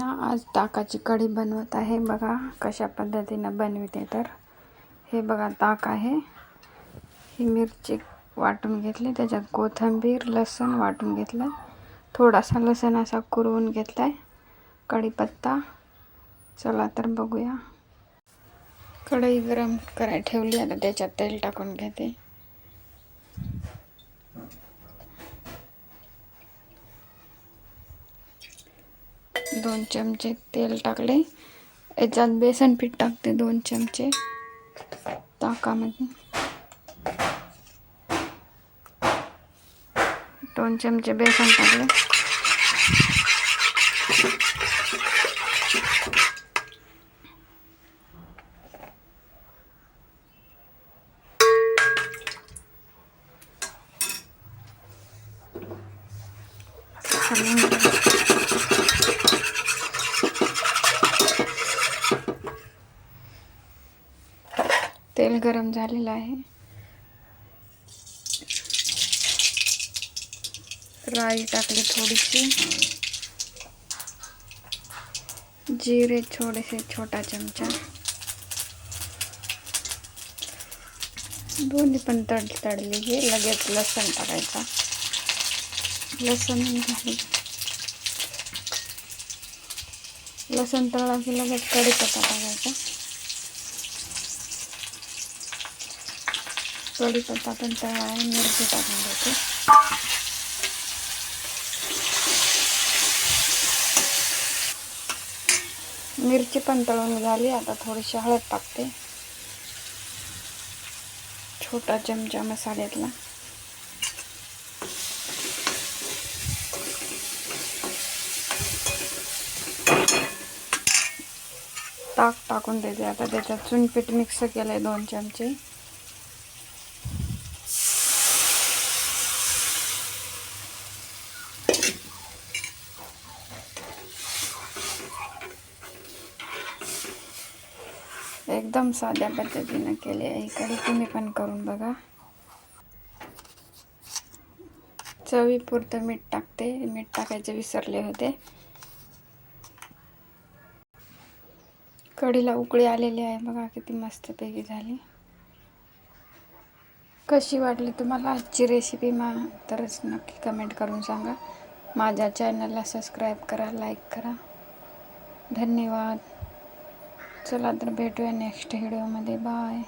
ना आज ताकाची कढी बनवत आहे। बघा कशा पद्धतीने बनवते। तर हे बघा ताक आहे। ही मिरची वाटून घेतली, त्याच्यात कोथिंबीर लसूण वाटून घेतलं, थोडासा लसूण असा कुरवून घेतलाय, कढीपत्ता। चला तर बघूया। कढई गरम करायला ठेवली, आता त्याच्यात तेल टाकून घेते। दोन चमचे तेल टाकले, याच्यात बेसन पीठ टाकते 2 चमचे ताकामध्ये। 2 चमचे बेसन टाकले। तेल गरम झालेलं आहे। राई टाकली थोडीशी, जीरे थोडेसे छोटा चमचा, दोन्ही पण तडले घे। लगेच लसूण टाकायचा। लसूण घालून लसूण तळला की लगेच कढीपत्ता टाकायचा। कढीपत्ता पण तळला आहे, मिरची टाकून द्यायची। मिरची पण तळून झाली, आता थोडीशी हळद टाकते, छोटा चमचा मसाल्यातला। ताक टाकून देते आता। त्याच्यात चुनपीठ मिक्स केलंय 2 चमचे। एकदम साध्या पद्धतीने केले आहे कढी, तुम्ही पण करून बघा। चवीपुरतं मीठ टाकते, मीठ टाकायचे विसरले होते। कढीला उकळी आलेली आहे, बघा किती मस्तपैकी झाली। कशी वाटली तुम्हाला आजची रेसिपी? तरच नक्की कमेंट करून सांगा। माझ्या चॅनलला सबस्क्राईब करा, लाईक करा। धन्यवाद। चला तर भेटूया नेक्स्ट व्हिडिओमध्ये। बाय।